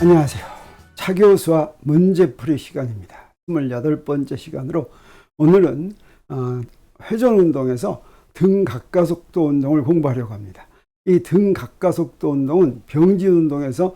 안녕하세요. 차 교수와 문제풀이 시간입니다. 28번째 시간으로 오늘은 회전운동에서 등각가속도 운동을 공부하려고 합니다. 이 등각가속도 운동은 병진운동에서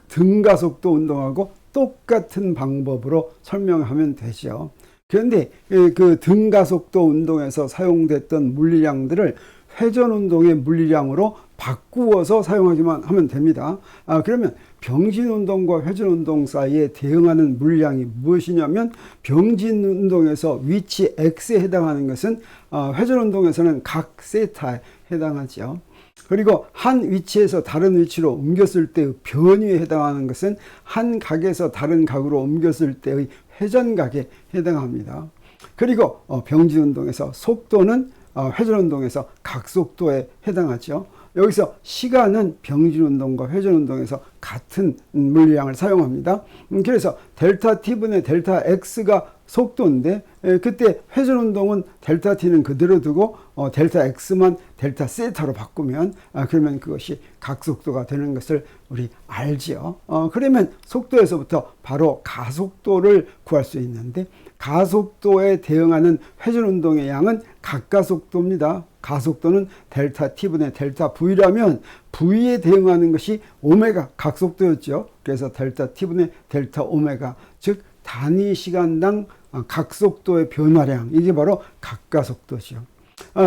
등가속도 운동하고 똑같은 방법으로 설명하면 되죠. 그런데 그 등가속도 운동에서 사용됐던 물리량들을 회전운동의 물리량으로 바꾸어서 사용하기만 하면 됩니다. 그러면 병진운동과 회전운동 사이에 대응하는 물리량이 무엇이냐면, 병진운동에서 위치 X에 해당하는 것은 회전운동에서는 각 세타에 해당하죠. 그리고 한 위치에서 다른 위치로 옮겼을 때의 변위에 해당하는 것은 한 각에서 다른 각으로 옮겼을 때의 회전각에 해당합니다. 그리고 병진운동에서 속도는 회전운동에서 각속도에 해당하죠. 여기서 시간은 병진운동과 회전운동에서 같은 물리량을 사용합니다. 그래서 델타 t분의 델타 x가 속도인데, 그때 회전운동은 델타 t는 그대로 두고 델타 x만 델타 세타로 바꾸면 그러면 그것이 각속도가 되는 것을 우리 알지요. 그러면 속도에서부터 바로 가속도를 구할 수 있는데, 가속도에 대응하는 회전운동의 양은 각가속도입니다. 가속도는 델타 t분의 델타 v라면 v에 대응하는 것이 오메가 각속도였죠. 그래서 델타 t분의 델타 오메가, 즉 단위 시간당 각속도의 변화량, 이게 바로 각가속도죠.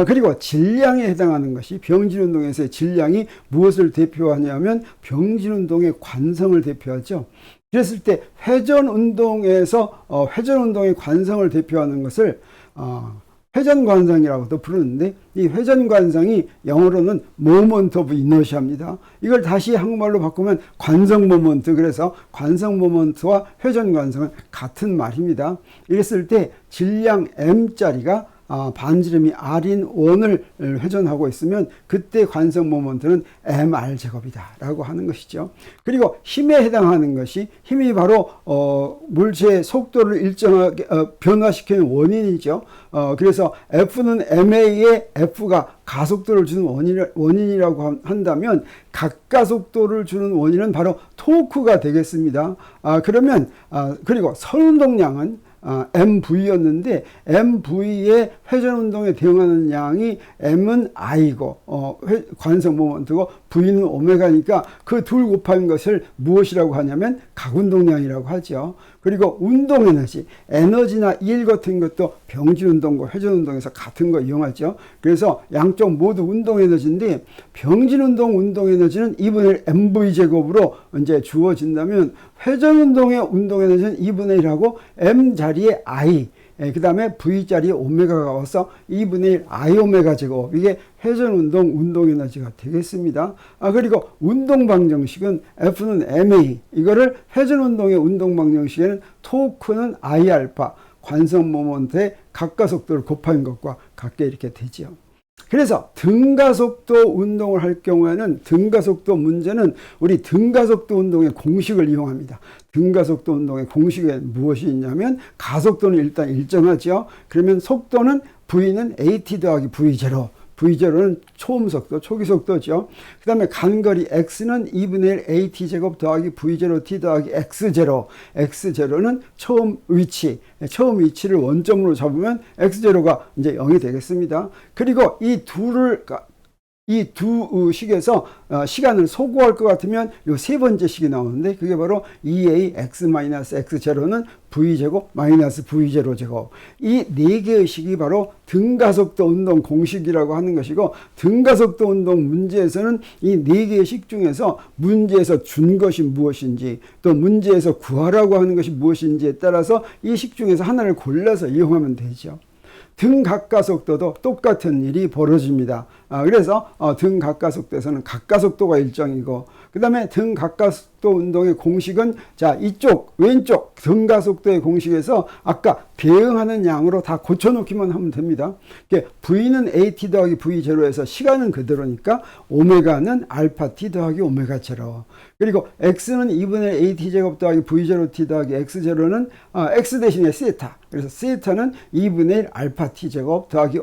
그리고 질량에 해당하는 것이, 병진운동에서의 질량이 무엇을 대표하냐면 병진운동의 관성을 대표하죠. 그랬을 때 회전운동에서 회전운동의 관성을 대표하는 것을 회전관성이라고도 부르는데, 이 회전관성이 영어로는 moment of inertia입니다. 이걸 다시 한국말로 바꾸면 관성 모먼트, 그래서 관성 모먼트와 회전관성은 같은 말입니다. 이랬을 때 질량 m짜리가 반지름이 r인 원을 회전하고 있으면 그때 관성 모먼트는 mr 제곱이다 라고 하는 것이죠. 그리고 힘에 해당하는 것이, 힘이 바로 물체의 속도를 일정하게 변화시키는 원인이죠. 그래서 F는 ma의 F가 가속도를 주는 원인이라고 한다면, 각가속도를 주는 원인은 바로 토크가 되겠습니다. 그러면 그리고 선운동량은 MV였는데, MV의 회전운동에 대응하는 양이 M은 I고 관성 모먼트고 V는 오메가니까 그 둘 곱한 것을 무엇이라고 하냐면 각운동량이라고 하죠. 그리고 운동에너지, 에너지나 일 같은 것도 병진운동과 회전운동에서 같은 거 이용하죠. 그래서 양쪽 모두 운동에너지인데, 병진운동 운동에너지는 2분의 1 MV제곱으로 이제 주어진다면, 회전운동의 운동에너지는 2분의 1하고 M 자리에 I, 그 다음에 V 자리에 오메가가 와서 2분의 1 I 오메가 제곱, 이게 회전운동 운동에너지가 되겠습니다. 그리고 운동방정식은 F는 MA, 이거를 회전운동의 운동방정식에는 토크는 I 알파, 관성 모먼트의 각가속도를 곱한 것과 같게 이렇게 되죠. 그래서 등가속도 운동을 할 경우에는, 등가속도 문제는 우리 등가속도 운동의 공식을 이용합니다. 등가속도 운동의 공식은 무엇이 있냐면, 가속도는 일단 일정하죠. 그러면 속도는 V는 AT 더하기 V0, V0는 초음속도, 초기속도죠. 그 다음에 간거리 X는 2분의 1 AT제곱 더하기 V0T 더하기 X0. X0는 처음 위치를 원점으로 잡으면 X0가 이제 0이 되겠습니다. 그리고 이 두 식에서 시간을 소구할 것 같으면 요 세 번째 식이 나오는데, 그게 바로 2ax-x0는 v제곱 마이너스 v0제곱. 이 네 개의 식이 바로 등가속도 운동 공식이라고 하는 것이고, 등가속도 운동 문제에서는 이 네 개의 식 중에서 문제에서 준 것이 무엇인지, 또 문제에서 구하라고 하는 것이 무엇인지에 따라서 이 식 중에서 하나를 골라서 이용하면 되죠. 등각가속도도 똑같은 일이 벌어집니다. 그래서 등각가속도에서는 각가속도가 일정이고, 그 다음에 등각가속도 운동의 공식은, 자, 이쪽 왼쪽 등가속도의 공식에서 아까 배응하는 양으로 다 고쳐놓기만 하면 됩니다. V는 AT 더하기 V0에서 시간은 그대로니까 오메가는 알파 T 더하기 오메가 제로. 그리고 X는 2분의 AT제곱 더하기 V0T 더하기 X0는 X 대신에 세타. 그래서 세타는 2분의 1 알파 T제곱 더하기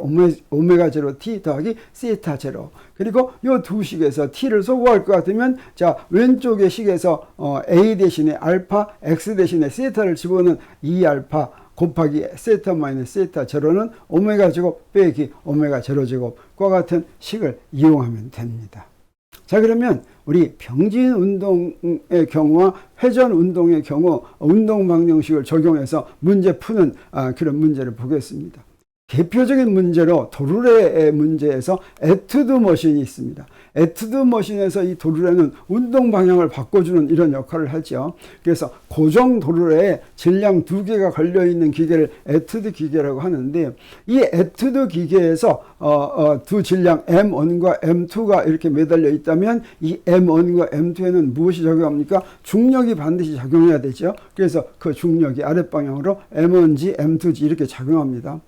오메가 제로 T 더하기 세타 세타 제로. 그리고 요 두 식에서 t를 소거할 것 같으면 자 왼쪽의 식에서 a 대신에 알파, x 대신에 세타를 집어넣는 2알파 곱하기 세타 마이너스 세타 제로는 오메가 제곱 빼기 오메가 제로 제곱과 같은 식을 이용하면 됩니다. 자, 그러면 우리 병진 운동의 경우와 회전 운동의 경우 운동 방정식을 적용해서 문제 푸는 그런 문제를 보겠습니다. 대표적인 문제로 도르래의 문제에서 에투드 머신이 있습니다. 에투드 머신에서 이 도르래는 운동 방향을 바꿔주는 이런 역할을 하죠. 그래서 고정 도르래에 질량 2개가 걸려있는 기계를 에투드 기계라고 하는데 이 에투드 기계에서 두 질량 M1과 M2가 이렇게 매달려 있다면 이 M1과 M2에는 무엇이 작용합니까? 중력이 반드시 작용해야 되죠. 그래서 그 중력이 아랫방향으로 M1G, M2G 이렇게 작용합니다.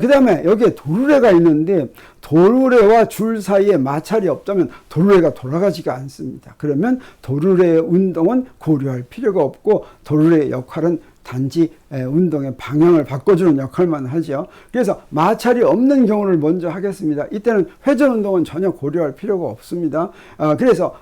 그 다음에 여기에 도르래가 있는데 도르래와 줄 사이에 마찰이 없다면 도르래가 돌아가지가 않습니다. 그러면 도르래의 운동은 고려할 필요가 없고 도르래의 역할은 단지 운동의 방향을 바꿔주는 역할만 하죠. 그래서 마찰이 없는 경우를 먼저 하겠습니다. 이때는 회전 운동은 전혀 고려할 필요가 없습니다. 그래서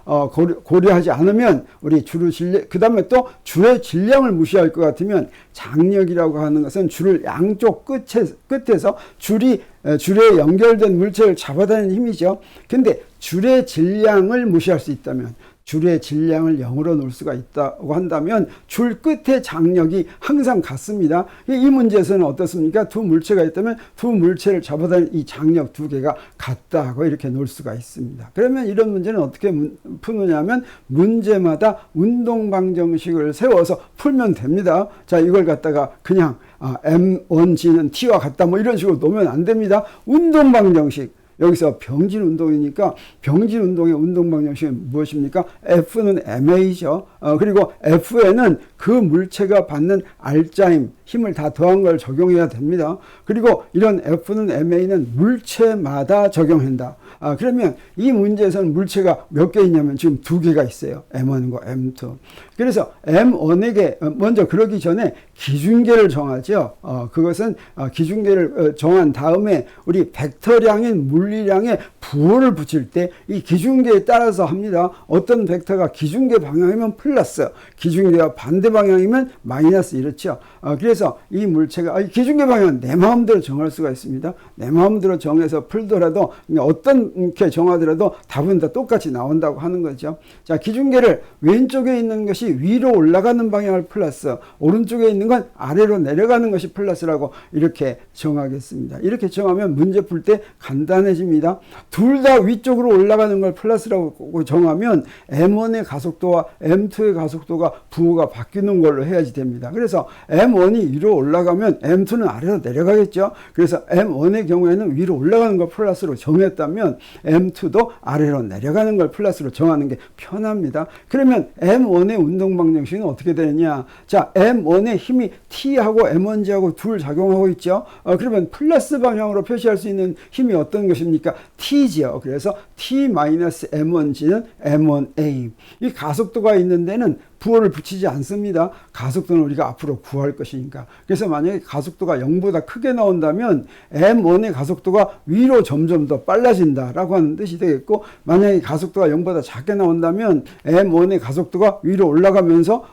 고려하지 않으면 우리 줄의 질량, 그 다음에 또 줄의 질량을 무시할 것 같으면 장력이라고 하는 것은 줄을 양쪽 끝에서 줄에 연결된 물체를 잡아다니는 힘이죠. 근데 줄의 질량을 무시할 수 있다면 줄의 질량을 0으로 놓을 수가 있다고 한다면 줄 끝의 장력이 항상 같습니다. 이 문제에서는 어떻습니까? 두 물체가 있다면 두 물체를 잡아다니는 이 장력 2개가 같다고 이렇게 놓을 수가 있습니다. 그러면 이런 문제는 어떻게 푸느냐면 문제마다 운동 방정식을 세워서 풀면 됩니다. 자, 이걸 갖다가 그냥 M1G는 T와 같다 뭐 이런 식으로 놓으면 안 됩니다. 운동 방정식. 여기서 병진 운동이니까 병진 운동의 운동 방정식은 무엇입니까? F는 MA죠. 그리고 F에는 그 물체가 받는 R자임, 힘을 다 더한 걸 적용해야 됩니다. 그리고 이런 F는 MA는 물체마다 적용한다. 그러면 이 문제에서는 물체가 몇 개 있냐면 지금 2개가 있어요. M1과 M2. 그래서 M1에게 먼저 그러기 전에 기준계를 정하죠. 그것은 기준계를 정한 다음에 우리 벡터량인 물리량에 부호를 붙일 때 이 기준계에 따라서 합니다. 어떤 벡터가 기준계 방향이면 플러스, 기준계와 반대 방향이면 마이너스 이렇죠. 그래서 이 물체가 기준계 방향은 내 마음대로 정할 수가 있습니다. 내 마음대로 정해서 풀더라도 어떻게 정하더라도 답은 다 똑같이 나온다고 하는 거죠. 자, 기준계를 왼쪽에 있는 것이 위로 올라가는 방향을 플러스, 오른쪽에 있는 건 아래로 내려가는 것이 플러스라고 이렇게 정하겠습니다. 이렇게 정하면 문제 풀 때 간단해집니다. 둘 다 위쪽으로 올라가는 걸 플러스라고 정하면 M1의 가속도와 M2의 가속도가 부호가 바뀌는 걸로 해야지 됩니다. 그래서 M1이 위로 올라가면 M2는 아래로 내려가겠죠. 그래서 M1의 경우에는 위로 올라가는 걸 플러스로 정했다면 M2도 아래로 내려가는 걸 플러스로 정하는 게 편합니다. 그러면 M1의 운동 방정식은 어떻게 되느냐? 자, M1의 힘이 T하고 M1G하고 둘 작용하고 있죠. 그러면 플러스 방향으로 표시할 수 있는 힘이 어떤 것입니까? T지요. 그래서 T-M1G는 M1A. 이 가속도가 있는 데는 부호를 붙이지 않습니다. 가속도는 우리가 앞으로 구할 것이니까. 그래서 만약에 가속도가 0보다 크게 나온다면 M1의 가속도가 위로 점점 더 빨라진다라고 하는 뜻이 되겠고, 만약에 가속도가 0보다 작게 나온다면 M1의 가속도가 위로 올라가면서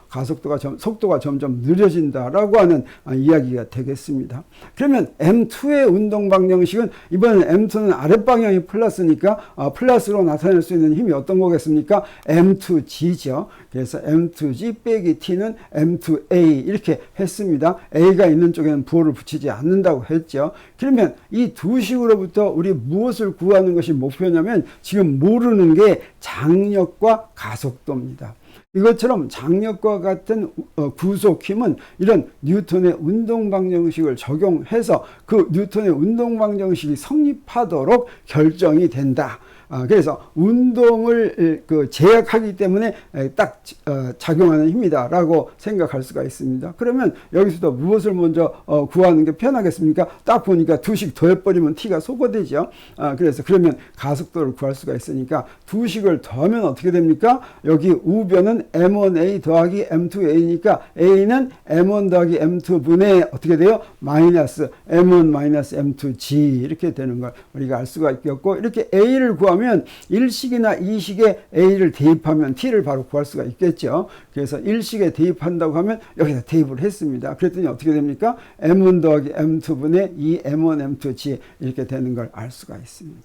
속도가 점점 느려진다라고 하는 이야기가 되겠습니다. 그러면 M2의 운동 방정식은 이번엔 M2는 아랫방향이 플러스니까 플러스로 나타낼 수 있는 힘이 어떤 거겠습니까? M2G죠. 그래서 M2G 빼기 T는 M2A 이렇게 했습니다. A가 있는 쪽에는 부호를 붙이지 않는다고 했죠. 그러면 이 두 식으로부터 우리 무엇을 구하는 것이 목표냐면 지금 모르는 게 장력과 가속도입니다. 이것처럼 장력과 같은 구속힘은 이런 뉴턴의 운동 방정식을 적용해서 그 뉴턴의 운동 방정식이 성립하도록 결정이 된다. 그래서 운동을 제약하기 때문에 딱 작용하는 힘이다라고 생각할 수가 있습니다. 그러면 여기서도 무엇을 먼저 구하는 게 편하겠습니까? 딱 보니까 2식 더해버리면 t가 소거되죠. 그래서 그러면 가속도를 구할 수가 있으니까 2식을 더하면 어떻게 됩니까? 여기 우변은 m1a 더하기 m2a니까 a는 m1 더하기 m2분의 어떻게 돼요? 마이너스 m1 마이너스 m2g 이렇게 되는 걸 우리가 알 수가 있겠고, 이렇게 a를 구하면 1식이나 2식에 a를 대입하면 t를 바로 구할 수가 있겠죠. 그래서 1식에 대입한다고 하면 여기다 대입을 했습니다. 그랬더니 어떻게 됩니까? m1 더하기 m2분의 2m1 m2g 이렇게 되는 걸 알 수가 있습니다.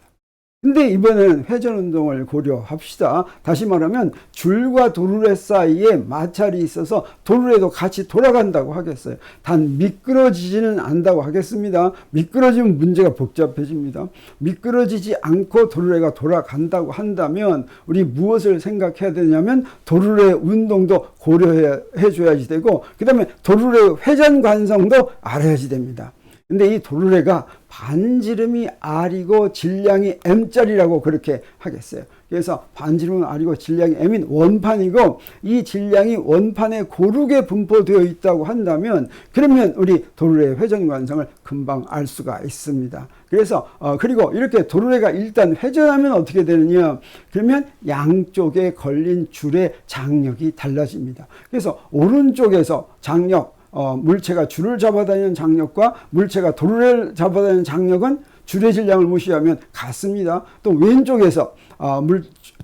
근데 이번에는 회전운동을 고려합시다. 다시 말하면 줄과 도르래 사이에 마찰이 있어서 도르래도 같이 돌아간다고 하겠어요. 단 미끄러지지는 않는다고 하겠습니다. 미끄러지면 문제가 복잡해집니다. 미끄러지지 않고 도르래가 돌아간다고 한다면 우리 무엇을 생각해야 되냐면 도르래 운동도 고려해 줘야지 되고, 그 다음에 도르래 회전 관성도 알아야지 됩니다. 근데 이 도르래가 반지름이 R이고 질량이 M짜리라고 그렇게 하겠어요. 그래서 반지름은 R이고 질량이 M인 원판이고, 이 질량이 원판에 고르게 분포되어 있다고 한다면 그러면 우리 도르래의 회전 관성을 금방 알 수가 있습니다. 그래서 그리고 이렇게 도르래가 일단 회전하면 어떻게 되느냐? 그러면 양쪽에 걸린 줄의 장력이 달라집니다. 그래서 오른쪽에서 장력, 물체가 줄을 잡아다니는 장력과 물체가 도르래를 잡아다니는 장력은 줄의 질량을 무시하면 같습니다. 또 왼쪽에서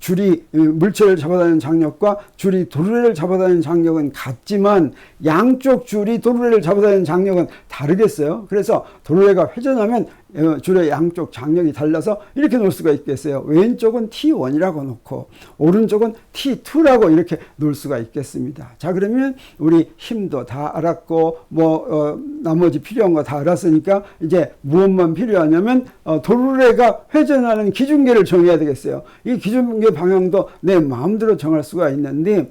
줄이 물체를 잡아다니는 장력과 줄이 도르래를 잡아다니는 장력은 같지만 양쪽 줄이 도르래를 잡아다니는 장력은 다르겠어요. 그래서 도르래가 회전하면 줄의 양쪽 장력이 달라서 이렇게 놓을 수가 있겠어요. 왼쪽은 T1이라고 놓고 오른쪽은 T2라고 이렇게 놓을 수가 있겠습니다. 자, 그러면 우리 힘도 다 알았고 나머지 필요한 거 다 알았으니까 이제 무엇만 필요하냐면 도르래가 회전하는 기준계를 정해야 되겠어요. 이 기준계 방향도 내 마음대로 정할 수가 있는데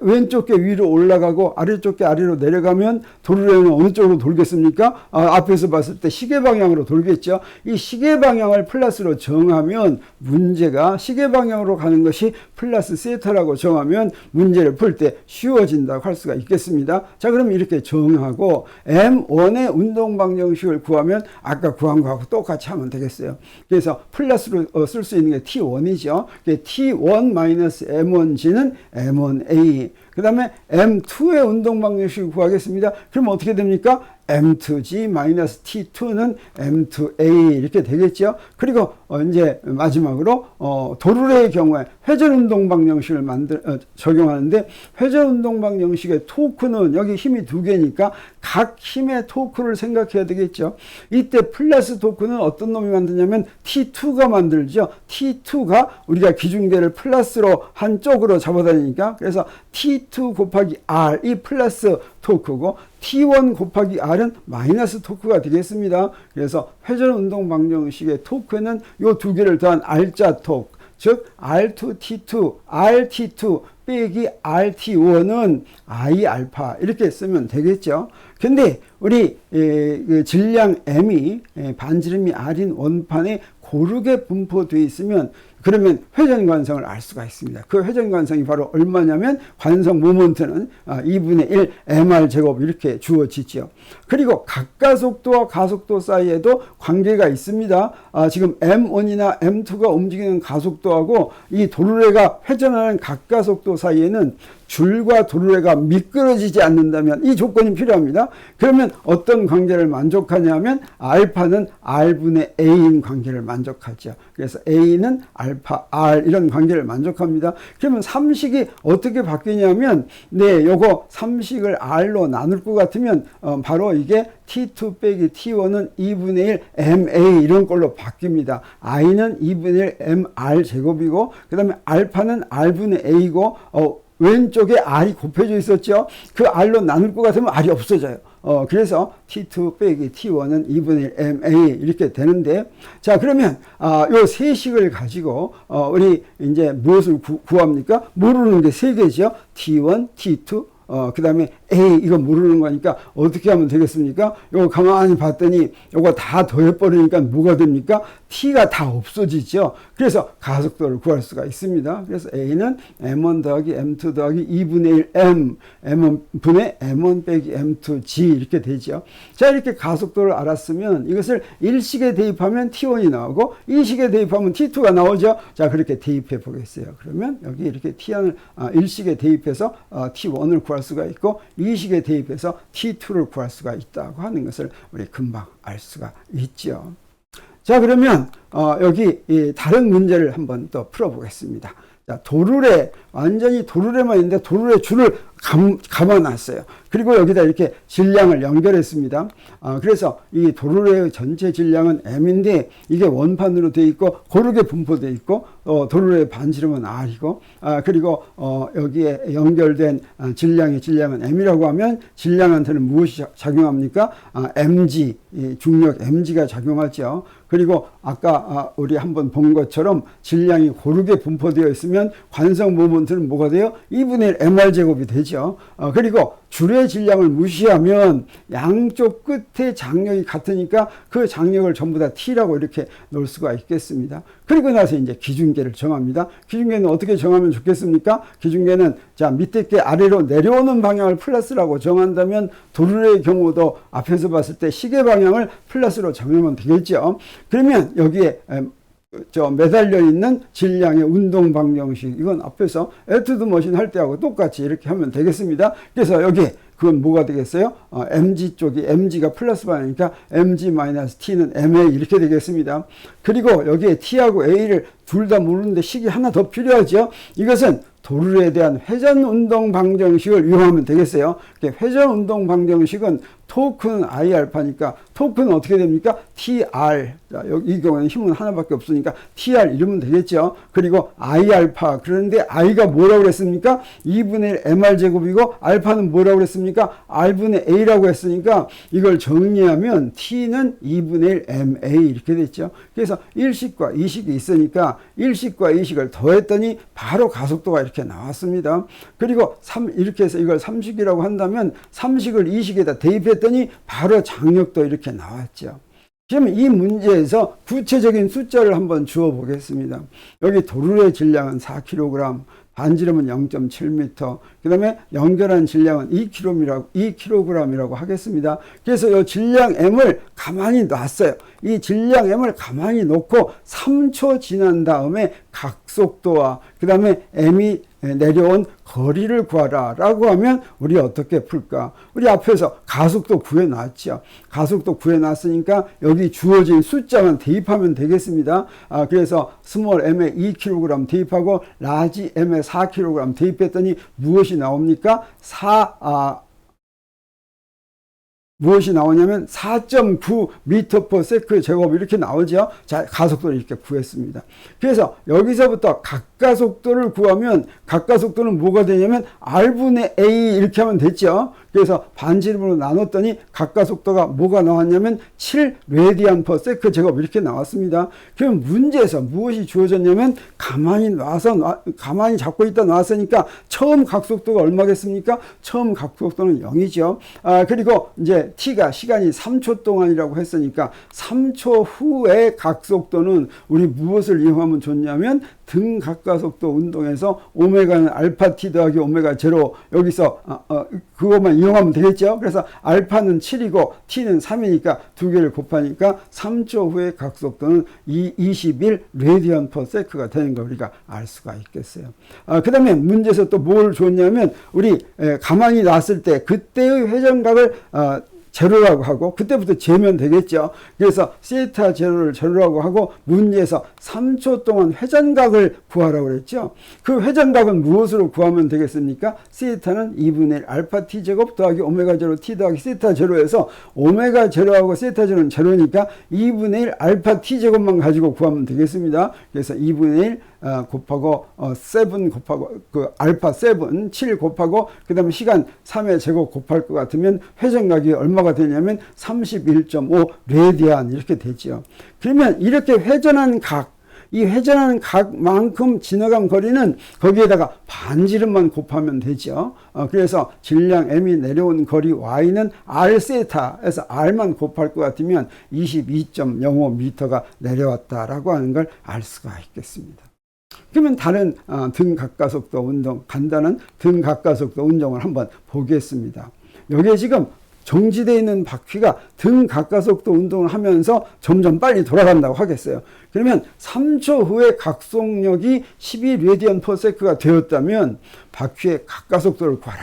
왼쪽 게 위로 올라가고 아래쪽 게 아래로 내려가면 도르래는 어느 쪽으로 돌겠습니까? 앞에서 봤을 때 시계 방향으로 돌겠죠. 이 시계 방향을 플러스로 정하면 문제가 시계 방향으로 가는 것이 플러스 세타라고 정하면 문제를 풀 때 쉬워진다고 할 수가 있겠습니다. 자, 그럼 이렇게 정하고 M1의 운동 방정식을 구하면 아까 구한 거하고 똑같이 하면 되겠어요. 그래서 플러스로 쓸 수 있는 게 T1이죠. T1-M1G는 M1A. 그 다음에 M2의 운동 방정식을 구하겠습니다. 그럼 어떻게 됩니까? M2G-T2는 M2A 이렇게 되겠죠. 그리고 이제 마지막으로 도르래의 경우에 회전 운동 방정식을 적용하는데, 회전 운동 방정식의 토크는 여기 힘이 두 개니까 각 힘의 토크를 생각해야 되겠죠. 이때 플러스 토크는 어떤 놈이 만드냐면 T2가 만들죠. T2가 우리가 기준계를 플러스로 한쪽으로 잡아다니니까, 그래서 T2 곱하기 R 이 플러스 토크고 T1 곱하기 R은 마이너스 토크가 되겠습니다. 그래서 회전 운동 방정식의 토크는 이 두 개를 더한 R자 토크, 즉 R2T2, RT2 빼기 RT1은 I 알파 이렇게 쓰면 되겠죠. 근데 우리 질량 M이 반지름이 R인 원판에 고르게 분포되어 있으면 그러면 회전 관성을 알 수가 있습니다. 그 회전 관성이 바로 얼마냐면 관성 모먼트는 2분의 1 mr 제곱 이렇게 주어지죠. 그리고 각가속도와 가속도 사이에도 관계가 있습니다. 지금 m1이나 m2가 움직이는 가속도하고 이 도르래가 회전하는 각가속도 사이에는 줄과 도르래가 미끄러지지 않는다면 이 조건이 필요합니다. 그러면 어떤 관계를 만족하냐면 알파는 R분의 A인 관계를 만족하죠. 그래서 A는 알파 R 이런 관계를 만족합니다. 그러면 3식이 어떻게 바뀌냐면 요거 3식을 R로 나눌 것 같으면 바로 이게 T2 빼기 T1은 2분의 1 MA 이런 걸로 바뀝니다. I는 2분의 1 MR 제곱이고 그 다음에 알파는 R분의 A고 왼쪽에 R이 곱해져 있었죠. 그 R로 나눌 것 같으면 R이 없어져요. 그래서 T2 빼기 T1은 2분의 1 MA 이렇게 되는데, 자, 그러면 요 세 식을 가지고 우리 이제 무엇을 구합니까? 모르는 게 세 개죠. T1, T2, 그 다음에 에이, 이거 모르는 거니까 어떻게 하면 되겠습니까? 이거 가만히 봤더니 이거 다 더해버리니까 뭐가 됩니까? t가 다 없어지죠. 그래서 가속도를 구할 수가 있습니다. 그래서 a는 m1 더하기 m2 더하기 2분의 1 m 분의 m1 빼기 m2g 이렇게 되죠. 자, 이렇게 가속도를 알았으면 이것을 1식에 대입하면 t1이 나오고 2식에 대입하면 t2가 나오죠. 자, 그렇게 대입해 보겠어요. 그러면 여기 이렇게 t1을 1식에 대입해서 t1을 구할 수가 있고 2식에 대입해서 t2를 구할 수가 있다고 하는 것을 우리 금방 알 수가 있죠. 자, 그러면 여기 다른 문제를 한번 또 풀어보겠습니다. 자, 도르래, 완전히 도르래만 있는데 도르래 줄을 감아놨어요. 그리고 여기다 이렇게 질량을 연결했습니다. 그래서 이 도르래의 전체 질량은 m인데 이게 원판으로 되어 있고 고르게 분포되어 있고 도르래의 반지름은 r이고 그리고 여기에 연결된 질량은 m이라고 하면 질량한테는 무엇이 작용합니까? mg, 중력 mg가 작용하죠. 그리고 아까 우리 한번 본 것처럼 질량이 고르게 분포되어 있으면 관성 모먼트는 뭐가 돼요? 2분의 1 mr 제곱이 되죠. 그리고 줄의 질량을 무시하면 양쪽 끝에 장력이 같으니까 그 장력을 전부 다 t라고 이렇게 놓을 수가 있겠습니다. 그리고 나서 이제 기준계를 정합니다. 기준계는 어떻게 정하면 좋겠습니까? 기준계는 자, 밑에 게 아래로 내려오는 방향을 플러스라고 정한다면 도르래의 경우도 앞에서 봤을 때 시계 방향을 플러스로 정하면 되겠죠. 그러면 여기에 매달려 있는 질량의 운동 방정식, 이건 앞에서 에투드 머신 할 때하고 똑같이 이렇게 하면 되겠습니다. 그래서 여기 그건 뭐가 되겠어요? mg 쪽이 mg가 플러스 방향이니까 mg-t는 ma 이렇게 되겠습니다. 그리고 여기에 t하고 a를 둘 다 모르는데 식이 하나 더 필요하죠. 이것은 도르래에 대한 회전 운동 방정식을 이용하면 되겠어요. 회전 운동 방정식은 토크는 I 알파니까 토크는 어떻게 됩니까? TR. 자, 여기 이 경우에는 힘은 하나밖에 없으니까 TR 이러면 되겠죠. 그리고 I 알파. 그런데 I가 뭐라고 그랬습니까? 2분의 1 MR 제곱이고 알파는 뭐라고 그랬습니까? R분의 A라고 했으니까 이걸 정리하면 T는 2분의 1 MA 이렇게 됐죠. 그래서 1식과 2식이 있으니까 1식과 2식을 더했더니 바로 가속도가 이렇게 나왔습니다. 그리고 이렇게 해서 이걸 3식이라고 한다면 3식을 2식에다 대입했더니 바로 장력도 이렇게 나왔죠. 그럼 이 문제에서 구체적인 숫자를 한번 주어 보겠습니다. 여기 도르래 질량은 4kg, 반지름은 0.7m, 그 다음에 연결한 질량은 2kg이라고 하겠습니다. 그래서 이 질량 m을 가만히 놨어요. 이 질량 m을 가만히 놓고 3초 지난 다음에 각속도와 그 다음에 m이 내려온 거리를 구하라 라고 하면 우리 어떻게 풀까? 우리 앞에서 가속도 구해놨죠. 가속도 구해놨으니까 여기 주어진 숫자만 대입하면 되겠습니다. 그래서 스몰 m에 2kg 대입하고 라지 m에 4kg 대입했더니 무엇이 나옵니까? 무엇이 나오냐면 4.9m/s 제곱 이렇게 나오죠. 자, 가속도를 이렇게 구했습니다. 그래서 여기서부터 각가속도를 구하면 각가속도는 뭐가 되냐면 R분의 A 이렇게 하면 됐죠. 그래서 반지름으로 나눴더니 각가속도가 뭐가 나왔냐면 7 레디안/s 제곱 이렇게 나왔습니다. 그럼 문제에서 무엇이 주어졌냐면 가만히 잡고 있다 놨으니까 처음 각속도가 얼마겠습니까? 처음 각속도는 0이죠. 그리고 이제 t가 시간이 3초 동안이라고 했으니까 3초 후에 각속도는 우리 무엇을 이용하면 좋냐면 등 각가속도 운동에서 오메가는 알파 t 더하기 오메가 제로, 여기서 그것만 이용하면 되겠죠. 그래서 알파는 7이고 t는 3이니까 두 개를 곱하니까 3초 후에 각속도는 21 레디안/s가 되는 걸 우리가 알 수가 있겠어요. 그 다음에 문제에서 또 뭘 줬냐면 우리 가만히 놨을 때 그때의 회전각을 제로라고 하고 그때부터 재면 되겠죠. 그래서 시타 제로를 제로라고 하고 문제에서 3초 동안 회전각을 구하라고 그랬죠. 그 회전각은 무엇으로 구하면 되겠습니까? 시타는 2분의 1 알파 t 제곱 더하기 오메가 제로 t 더하기 시타 제로에서 오메가 제로하고 시타 제로는 제로니까 2분의 1 알파 t 제곱만 가지고 구하면 되겠습니다. 그래서 2분의 1 곱하고 7 곱하고 그 알파 7 곱하고 그 다음에 시간 3의 제곱 곱할 것 같으면 회전각이 얼마가 되냐면 31.5 레디안 이렇게 되죠. 그러면 이렇게 회전한 각, 이 회전하는 각만큼 지나간 거리는 거기에다가 반지름만 곱하면 되죠. 그래서 질량 m이 내려온 거리 y는 r 세타에서 r만 곱할 것 같으면 22.05m가 내려왔다라고 하는 걸 알 수가 있겠습니다. 그러면 다른 등 각가속도 운동, 간단한 등 각가속도 운동을 한번 보겠습니다. 여기에 지금 정지되어 있는 바퀴가 등 각가속도 운동을 하면서 점점 빨리 돌아간다고 하겠어요. 그러면 3초 후에 각속력이 12라디안/s가 되었다면 바퀴의 각가속도를 구하라.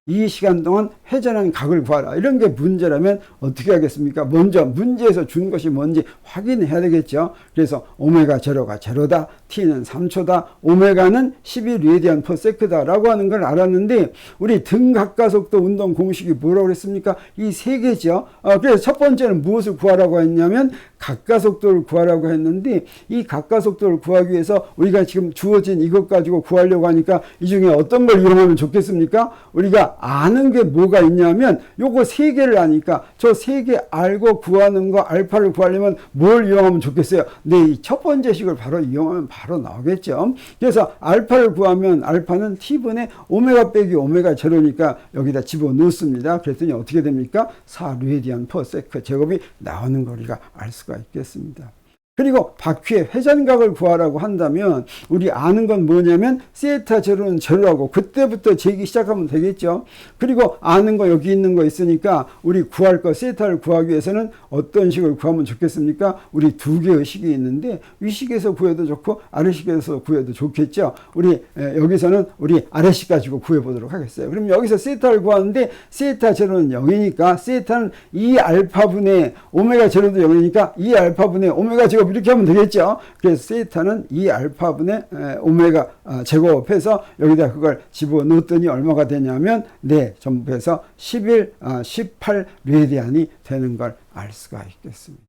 이 시간 동안 회전한 각을 구하라. 이런 게 문제라면 어떻게 하겠습니까? 먼저 문제에서 준 것이 뭔지 확인해야 되겠죠. 그래서 오메가 제로가 제로다, t는 3초다, 오메가는 12라디안/s다라고 하는 걸 알았는데 우리 등 각가속도 운동 공식이 뭐라고 그랬습니까? 이 세 개죠. 그래서 첫 번째는 무엇을 구하라고 했냐면 각가속도를 구하라고 했는데 이 각가속도를 구하기 위해서 우리가 지금 주어진 이것 가지고 구하려고 하니까 이 중에 어떤 걸 이용하면 좋겠습니까? 우리가 아는 게 뭐가 있냐면 요거 세 개를 아니까 저 세 개 알고 구하는 거 알파를 구하려면 뭘 이용하면 좋겠어요? 네, 이 첫 번째 식을 바로 이용하면 바로 나오겠죠. 그래서 알파를 구하면 알파는 t분의 오메가 빼기 오메가 제로니까 여기다 집어넣습니다. 그랬더니 어떻게 됩니까? 4라디안/s 제곱이 나오는 거리가 알 수가 있겠습니다. 그리고 바퀴의 회전각을 구하라고 한다면 우리 아는 건 뭐냐면 세타 제로는 제로라고 그때부터 재기 시작하면 되겠죠. 그리고 아는 거 여기 있는 거 있으니까 우리 구할 거 세타를 구하기 위해서는 어떤 식을 구하면 좋겠습니까? 우리 두 개의 식이 있는데 위식에서 구해도 좋고 아래식에서 구해도 좋겠죠. 우리 여기서는 우리 아래식 가지고 구해보도록 하겠어요. 그럼 여기서 세타를 구하는데 세타 제로는 0이니까 세타는 2알파분의 오메가 제로도 0이니까 2알파분의 오메가 제곱 이렇게 하면 되겠죠. 그래서 세타는 2알파분의 오메가 제곱해서 여기다 그걸 집어넣었더니 얼마가 되냐면 네, 전부 해서 18라디안이 되는 걸 알 수가 있겠습니다.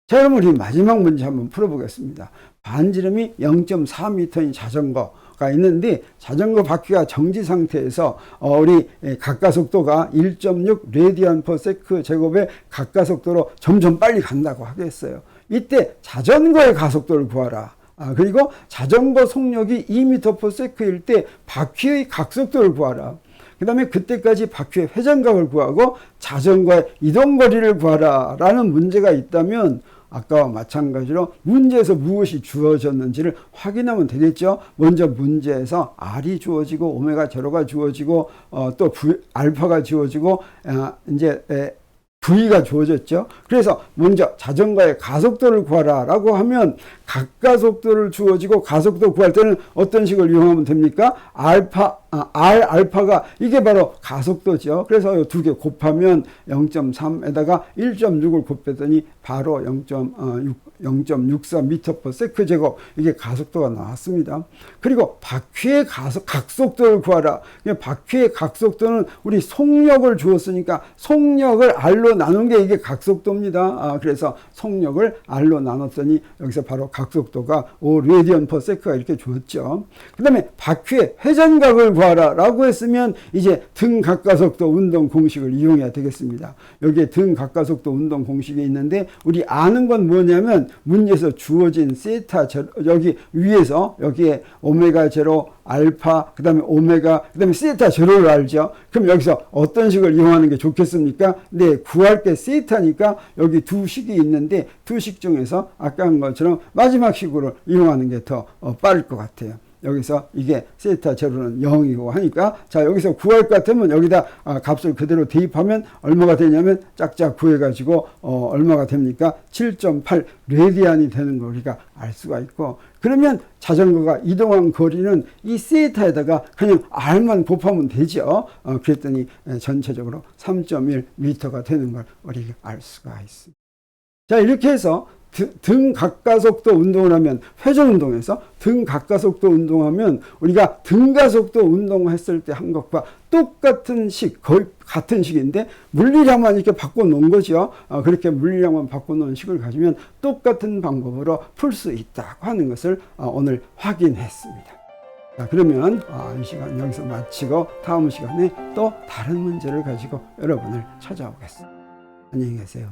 자, 그럼 우리 마지막 문제 한번 풀어보겠습니다. 반지름이 0.4m인 자전거가 있는데 자전거 바퀴가 정지 상태에서 우리 각가속도가 1.6라디안/s 제곱의 각가속도로 점점 빨리 간다고 하겠어요. 이때 자전거의 가속도를 구하라. 그리고 자전거 속력이 2m/s일 때 바퀴의 각속도를 구하라. 그 다음에 그때까지 바퀴의 회전각을 구하고 자전거의 이동거리를 구하라 라는 문제가 있다면 아까와 마찬가지로 문제에서 무엇이 주어졌는지를 확인하면 되겠죠. 먼저 문제에서 R이 주어지고 오메가 제로가 주어지고 또 알파가 주어지고 이제 V가 주어졌죠. 그래서 먼저 자전거의 가속도를 구하라 라고 하면 각가속도를 주어지고 가속도 구할 때는 어떤 식을 이용하면 됩니까? R알파가 이게 바로 가속도죠. 그래서 이 두 개 곱하면 0.3에다가 1.6을 곱했더니 바로 0.64m/s 제곱 이게 가속도가 나왔습니다. 그리고 바퀴의 각속도를 구하라. 바퀴의 각속도는 우리 속력을 주었으니까 속력을 R로 나눈 게 이게 각속도입니다. 그래서 속력을 R로 나눴더니 여기서 바로 각속도가 5라디안/s가 이렇게 주었죠. 그 다음에 바퀴의 회전각을 구하라 라고 했으면 이제 등 각가속도 운동 공식을 이용해야 되겠습니다. 여기에 등 각가속도 운동 공식이 있는데 우리 아는 건 뭐냐면 문제에서 주어진 세타 제로, 여기 위에서 여기에 오메가 제로 알파 그 다음에 오메가 그 다음에 세타 제로를 알죠. 그럼 여기서 어떤 식을 이용하는 게 좋겠습니까? 네, 구할 게 세타니까 여기 두 식이 있는데 두 식 중에서 아까 한 것처럼 마지막 식으로 이용하는 게 더 빠를 것 같아요. 여기서 이게 세타 제로는 0이고 하니까 자 여기서 구할 것 같으면 여기다 값을 그대로 대입하면 얼마가 되냐면 짝짝 구해가지고 얼마가 됩니까? 7.8라디안이 되는 걸 우리가 알 수가 있고 그러면 자전거가 이동한 거리는 이 세타에다가 그냥 R만 곱하면 되죠. 그랬더니 전체적으로 3.1m가 되는 걸 우리가 알 수가 있습니다. 자 이렇게 해서 등 각가속도 운동을 하면 회전 운동에서 등 각가속도 운동하면 우리가 등가속도 운동했을 때 한 것과 똑같은 식 거의 같은 식인데 물리량만 이렇게 바꿔놓은 거죠. 그렇게 물리량만 바꿔놓은 식을 가지면 똑같은 방법으로 풀 수 있다고 하는 것을 오늘 확인했습니다. 자, 그러면 이 시간 여기서 마치고 다음 시간에 또 다른 문제를 가지고 여러분을 찾아오겠습니다. 안녕히 계세요.